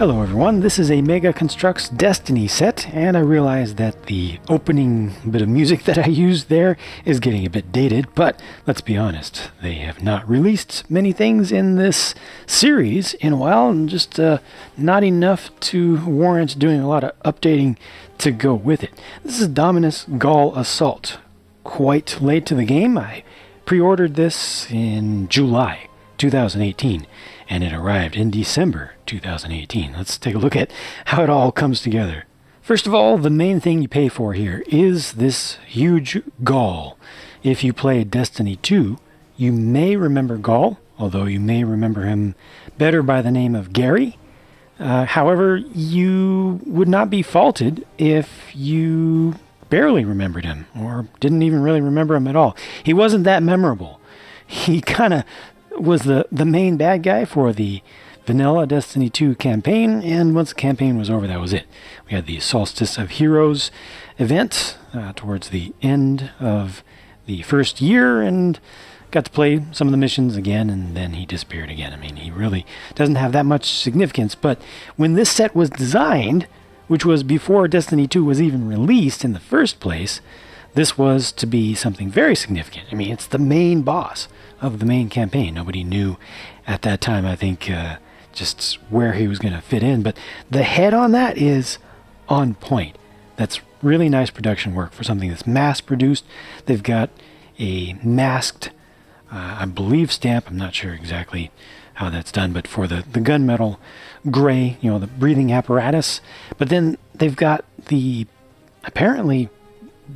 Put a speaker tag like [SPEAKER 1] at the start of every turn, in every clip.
[SPEAKER 1] Hello everyone, this is a Mega Construx Destiny set, and I realize that the opening bit of music that I used there is getting a bit dated, but let's be honest, they have not released many things in this series in a while, and just not enough to warrant doing a lot of updating to go with it. This is Dominus Ghaul Assault. Quite late to the game. I pre-ordered this in July 2018, and it arrived in December 2018. Let's take a look at how it all comes together. First of all, the main thing you pay for here is this huge Ghaul. If you play Destiny 2, you may remember Ghaul, although you may remember him better by the name of Gary. However, you would not be faulted if you barely remembered him, or didn't even really remember him at all. He wasn't that memorable. He kind of was the main bad guy for the vanilla Destiny 2 campaign, and once the campaign was over, that was it. We had the Solstice of Heroes event towards the end of the first year, and got to play some of the missions again, and then he disappeared again. I mean, he really doesn't have that much significance, but when this set was designed, which was before Destiny 2 was even released in the first place, this was to be something very significant. I mean, it's the main boss of the main campaign. Nobody knew at that time, I think, just where he was going to fit in. But the head on that is on point. That's really nice production work for something that's mass-produced. They've got a masked, I believe, stamp. I'm not sure exactly how that's done, but for the gunmetal gray, you know, the breathing apparatus. But then they've got the apparently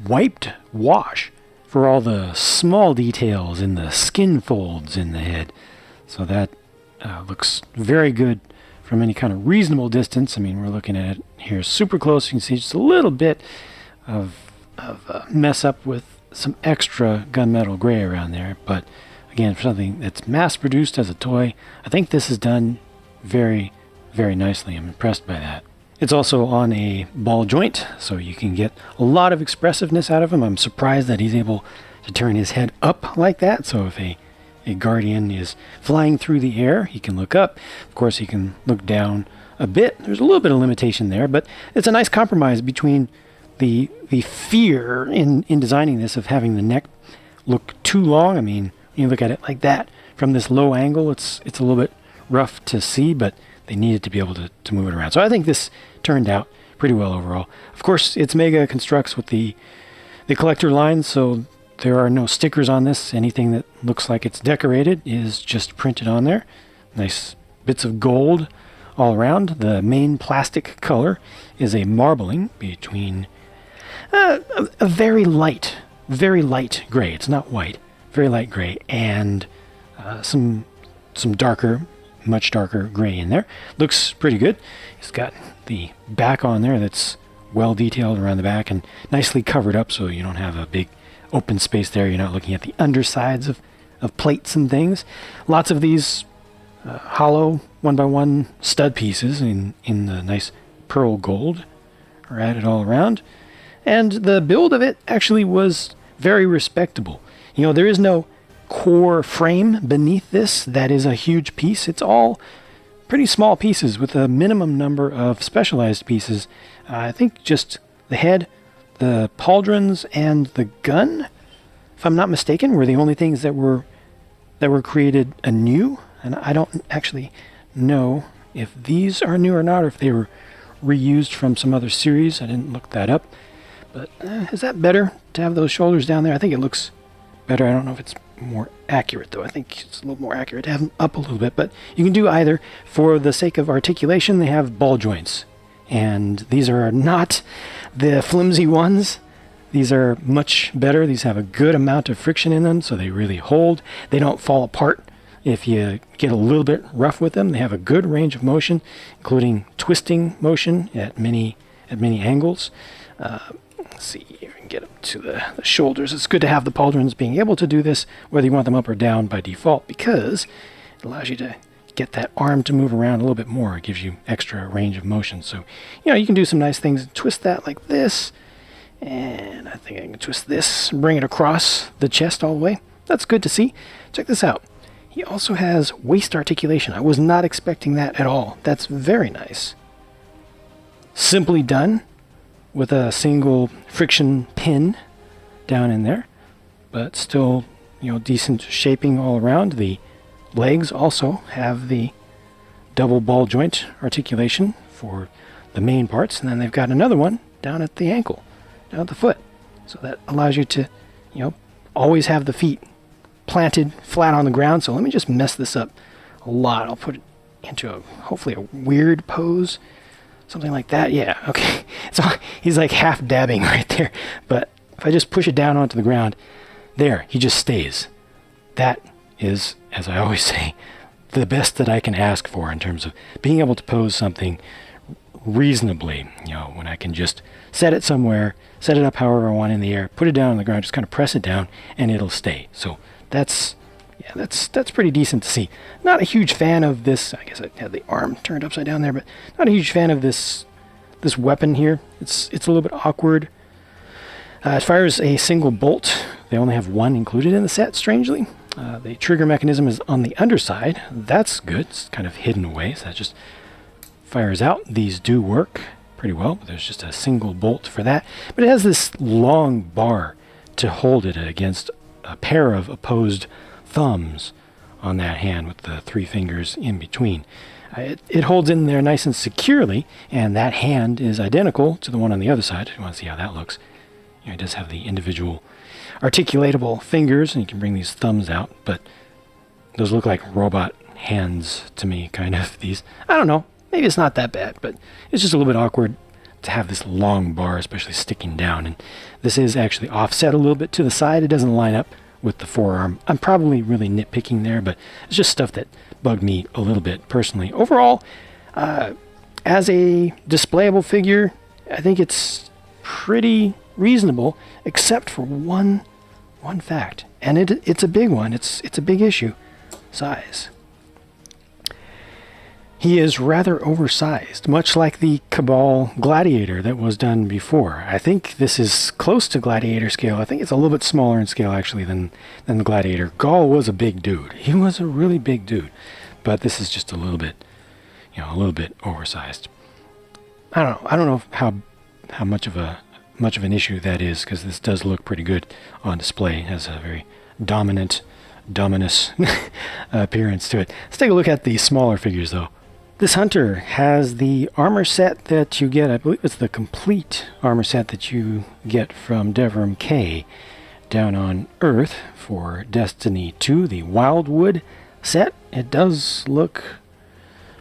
[SPEAKER 1] wiped wash for all the small details in the skin folds in the head. So that looks very good from any kind of reasonable distance. I mean, we're looking at it here super close. You can see just a little bit of mess up with some extra gunmetal gray around there. But again, for something that's mass-produced as a toy, I think this is done very, very nicely. I'm impressed by that. It's also on a ball joint, so you can get a lot of expressiveness out of him. I'm surprised that he's able to turn his head up like that. So if a Guardian is flying through the air, he can look up. Of course, he can look down a bit. There's a little bit of limitation there, but it's a nice compromise between the fear in designing this of having the neck look too long. I mean, you look at it like that from this low angle, it's a little bit rough to see, but they needed to be able to move it around. So I think this turned out pretty well overall. Of course, it's Mega Construx with the collector line, so there are no stickers on this. Anything that looks like it's decorated is just printed on there. Nice bits of gold all around. The main plastic color is a marbling between a very light gray. It's not white, very light gray, and some darker, much darker gray in there. Looks pretty good. It's got the back on there that's well detailed around the back and nicely covered up, so you don't have a big open space there. You're not looking at the undersides of plates and things. Lots of these hollow 1x1 stud pieces in the nice pearl gold are added all around. And the build of it actually was very respectable. You know, there is no core frame beneath this that is a huge piece. It's all pretty small pieces with a minimum number of specialized pieces. I think just the head, the pauldrons, and the gun, if I'm not mistaken, were the only things that were created anew. And I don't actually know if these are new or not, or if they were reused from some other series. I didn't look that up. But is that better to have those shoulders down there? I think it looks better. I don't know if it's more accurate, though. I think it's a little more accurate to have them up a little bit, but you can do either. For the sake of articulation, they have ball joints, and these are not the flimsy ones. These are much better. These have a good amount of friction in them, so they really hold. They don't fall apart if you get a little bit rough with them. They have a good range of motion, including twisting motion at many angles. Let's see if we can get up to the shoulders. It's good to have the pauldrons being able to do this, whether you want them up or down by default, because it allows you to get that arm to move around a little bit more. It gives you extra range of motion. So, you know, you can do some nice things. Twist that like this, and I think I can twist this, bring it across the chest all the way. That's good to see. Check this out. He also has waist articulation. I was not expecting that at all. That's very nice. Simply done with a single friction pin down in there, but still, decent shaping all around. The legs also have the double ball joint articulation for the main parts, and then they've got another one down at the ankle, down at the foot. So that allows you to, always have the feet planted flat on the ground. So let me just mess this up a lot. I'll put it into hopefully a weird pose, something like that. Yeah, okay. So he's like half dabbing right there. But if I just push it down onto the ground, there, he just stays. That is, as I always say, the best that I can ask for in terms of being able to pose something reasonably, when I can just set it somewhere, set it up however I want in the air, put it down on the ground, just kind of press it down, and it'll stay. So that's pretty decent to see. Not a huge fan of this. I guess I had the arm turned upside down there, but not a huge fan of this weapon here. It's a little bit awkward. It fires a single bolt. They only have one included in the set, strangely. The trigger mechanism is on the underside. That's good. It's kind of hidden away, so that just fires out. These do work pretty well, but there's just a single bolt for that. But it has this long bar to hold it against a pair of opposed thumbs on that hand with the 3 fingers in between. It holds in there nice and securely, and that hand is identical to the one on the other side. If you want to see how that looks. It does have the individual articulatable fingers, and you can bring these thumbs out, but those look like robot hands to me, kind of. These, I don't know, maybe it's not that bad, but it's just a little bit awkward to have this long bar, especially sticking down. And this is actually offset a little bit to the side. It doesn't line up with the forearm. I'm probably really nitpicking there, but it's just stuff that bugged me a little bit personally. Overall, as a displayable figure, I think it's pretty reasonable, except for one fact, and it's a big one. It's a big issue. Size. He is rather oversized, much like the Cabal Gladiator that was done before. I think this is close to Gladiator scale. I think it's a little bit smaller in scale, actually, than the Gladiator. Ghaul was a big dude. He was a really big dude. But this is just a little bit oversized. I don't know how much of an issue that is, because this does look pretty good on display. It has a very Dominus appearance to it. Let's take a look at the smaller figures, though. This Hunter has the armor set that you get. I believe it's the complete armor set that you get from Devrim K down on Earth for Destiny 2, the Wildwood set. It does look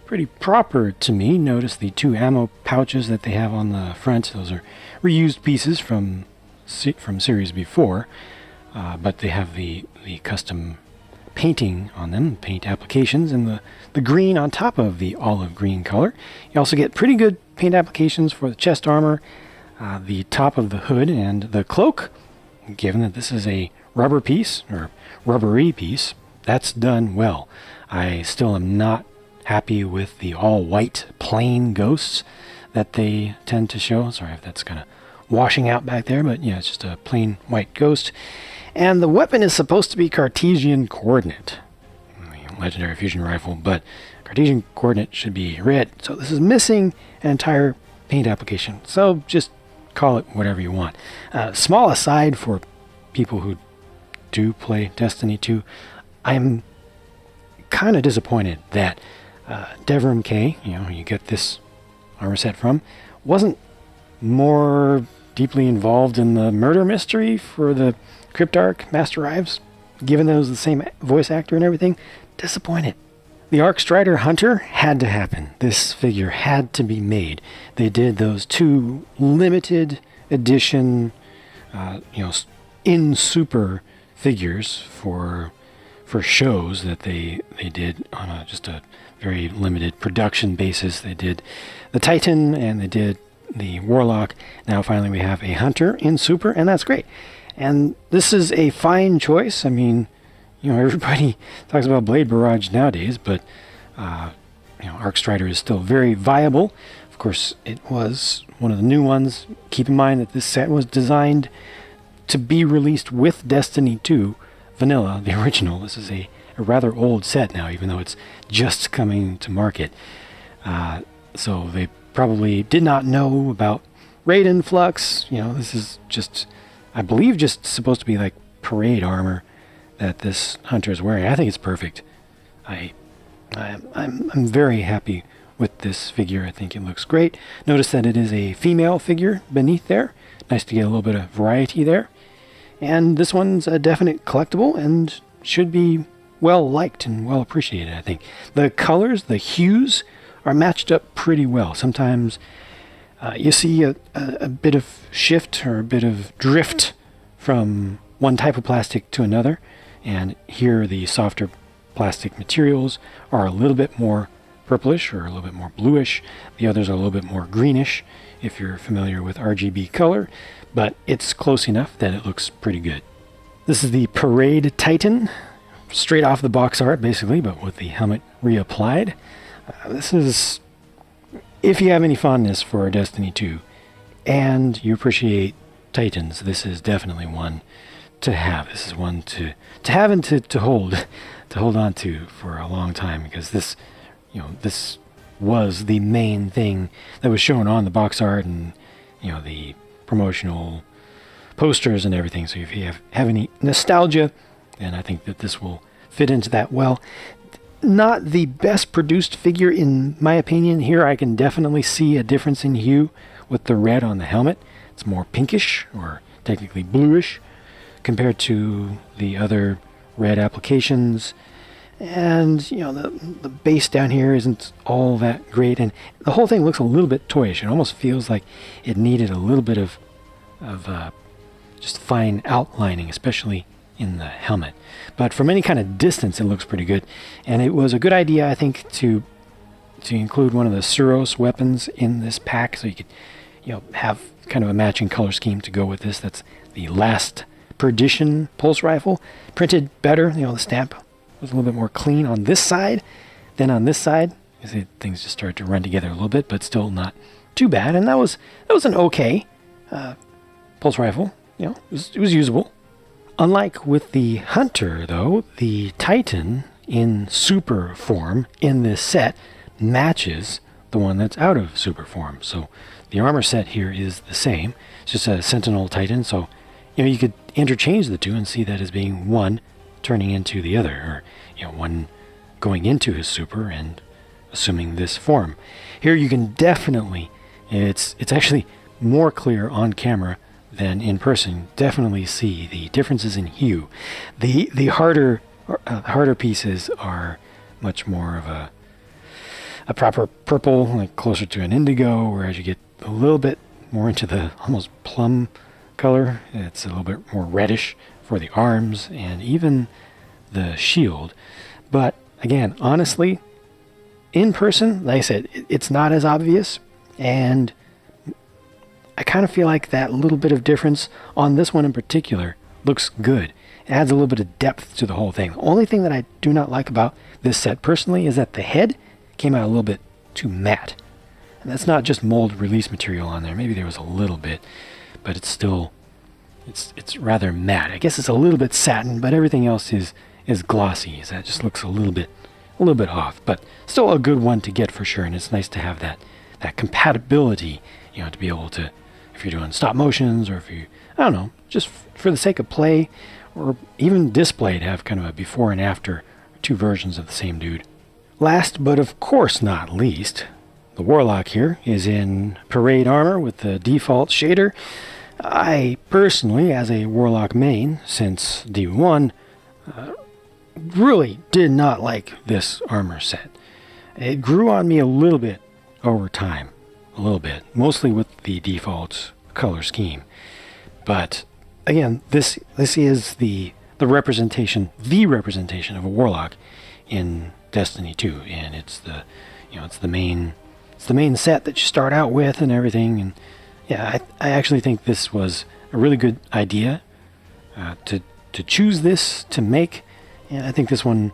[SPEAKER 1] pretty proper to me. Notice the 2 ammo pouches that they have on the front. Those are reused pieces from series before, but they have the custom painting on them, paint applications, and the green on top of the olive green color. You also get pretty good paint applications for the chest armor, the top of the hood, and the cloak. Given that this is a rubber piece, or rubbery piece, that's done well. I still am not happy with the all-white plain ghosts that they tend to show. Sorry if that's kind of washing out back there, but yeah, it's just a plain white ghost. And the weapon is supposed to be Cartesian coordinate, legendary fusion rifle, but Cartesian coordinate should be red. So this is missing an entire paint application. So just call it whatever you want. Small aside for people who do play Destiny 2, I'm kind of disappointed that Devrim K, you get this armor set from, wasn't more deeply involved in the murder mystery for the Cryptarch Master Rives, given that it was the same voice actor and everything. Disappointed. The Arcstrider Hunter had to happen. This figure had to be made. They did those 2 limited edition, in super figures for shows that they did on just a very limited production basis. They did the Titan and they did the Warlock. Now finally we have a Hunter in super, and that's great. And this is a fine choice. I mean, everybody talks about Blade Barrage nowadays, but Arcstrider is still very viable. Of course, it was one of the new ones. Keep in mind that this set was designed to be released with Destiny 2 Vanilla, the original. This is a a rather old set now, even though it's just coming to market. So they probably did not know about raid influx. This is just, I believe, just supposed to be like parade armor that this hunter is wearing. I think it's perfect. I'm very happy with this figure. I think it looks great. Notice that it is a female figure beneath there. Nice to get a little bit of variety there. And this one's a definite collectible and should be well liked and well appreciated, I think. The colors, the hues, are matched up pretty well. Sometimes you see a bit of shift or a bit of drift from one type of plastic to another. And here the softer plastic materials are a little bit more purplish or a little bit more bluish. The others are a little bit more greenish, if you're familiar with RGB color, but it's close enough that it looks pretty good. This is the Parade Titan, straight off the box art basically, but with the helmet reapplied. This is, if you have any fondness for Destiny 2 and you appreciate Titans, this is definitely one to have. This is one to have and to hold on to for a long time, because this was the main thing that was shown on the box art and the promotional posters and everything. So if you have any nostalgia, then I think that this will fit into that well. Not the best produced figure in my opinion. Here I can definitely see a difference in hue with the red on the helmet. It's more pinkish, or technically bluish, compared to the other red applications. And the base down here isn't all that great, and the whole thing looks a little bit toyish. It almost feels like it needed a little bit of just fine outlining, especially in the helmet. But from any kind of distance, it looks pretty good. And it was a good idea, I think, to include one of the Suros weapons in this pack, so you could have kind of a matching color scheme to go with this. That's the Last Perdition pulse rifle, printed better. The stamp was a little bit more clean on this side than on this side. You see things just started to run together a little bit, but still not too bad. And that was an okay pulse rifle. It was usable. Unlike with the Hunter, though, the Titan in super form in this set matches the one that's out of super form. So the armor set here is the same. It's just a Sentinel Titan. So you could interchange the two and see that as being one turning into the other, or one going into his super and assuming this form. Here you can definitely, it's actually more clear on camera than in person, definitely see the differences in hue. The harder pieces are much more of a proper purple, like closer to an indigo, whereas you get a little bit more into the almost plum color. It's a little bit more reddish for the arms and even the shield. But again, honestly, in person, like I said, it's not as obvious, and I kind of feel like that little bit of difference on this one in particular looks good. It adds a little bit of depth to the whole thing. The only thing that I do not like about this set personally is that the head came out a little bit too matte. And that's not just mold release material on there. Maybe there was a little bit, but it's still, it's rather matte. I guess it's a little bit satin, but everything else is glossy. So that just looks a little bit off, but still a good one to get for sure. And it's nice to have that compatibility, to be able to, if you're doing stop motions, or if you, I don't know, just for the sake of play, or even display, to have kind of a before and after, two versions of the same dude. Last, but of course not least, the Warlock here is in parade armor with the default shader. I personally, as a Warlock main since D1, really did not like this armor set. It grew on me a little bit over time. A little bit, mostly with the default color scheme. But again, this is the representation of a Warlock in Destiny 2, and it's the main set that you start out with and everything. And yeah, I actually think this was a really good idea to choose this to make, and I think this one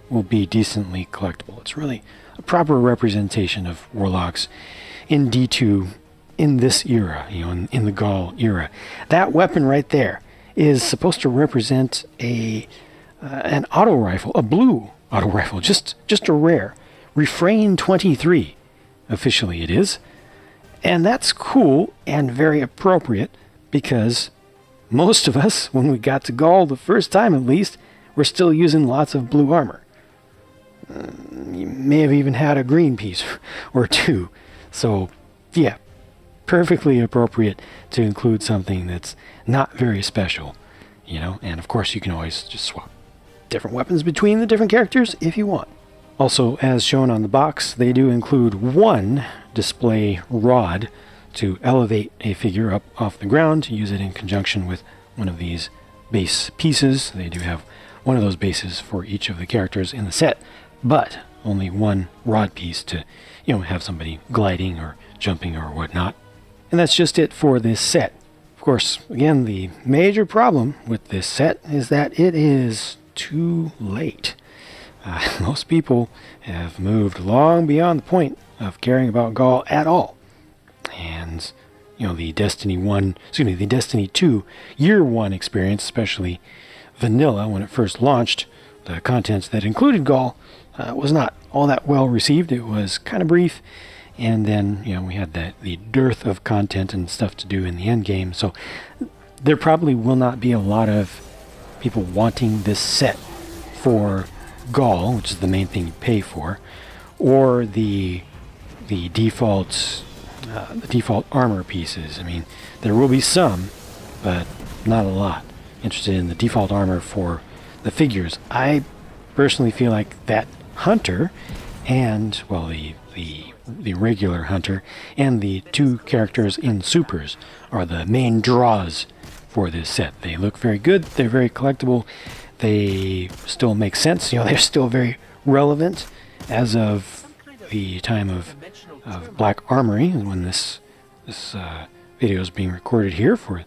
[SPEAKER 1] will be decently collectible. It's really a proper representation of Warlocks in D2 in this era, in the Ghaul era. That weapon right there is supposed to represent a an auto rifle, a blue auto rifle, just a rare. Refrain 23, officially it is. And that's cool and very appropriate because most of us, when we got to Ghaul the first time at least, were still using lots of blue armor. You may have even had a green piece or two. So, yeah, perfectly appropriate to include something that's not very special, you know. And of course, you can always just swap different weapons between the different characters if you want. Also, as shown on the box, they do include one display rod to elevate a figure up off the ground, to use it in conjunction with one of these base pieces. They do have one of those bases for each of the characters in the set, but only one rod piece to, you know, have somebody gliding or jumping or whatnot. And that's just it for this set. Of course, again, the major problem with this set is that it is too late. Most people have moved long beyond the point of caring about Ghaul at all. And, you know, the Destiny 2 Year 1 experience, especially vanilla when it first launched, the content that included Ghaul was not all that well received. It was kind of brief. And then, you know, we had the dearth of content and stuff to do in the end game. So there probably will not be a lot of people wanting this set for Ghaul, which is the main thing you pay for, or the default armor pieces. I mean, there will be some, but not a lot interested in the default armor for the figures. I personally feel like that hunter and, well, the regular hunter and the two characters in supers are the main draws for this set. They look very good. They're very collectible. They still make sense. You know, they're still very relevant as of the time of Black Armory, when this video is being recorded here for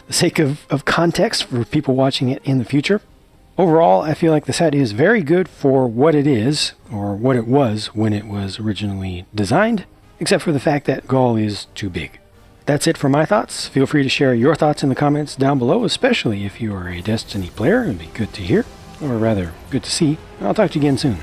[SPEAKER 1] the sake of context for people watching it in the future. Overall, I feel like the set is very good for what it is, or what it was when it was originally designed, except for the fact that Ghaul is too big. That's it for my thoughts. Feel free to share your thoughts in the comments down below, especially if you are a Destiny player. It'd be good to hear, or rather, good to see. I'll talk to you again soon.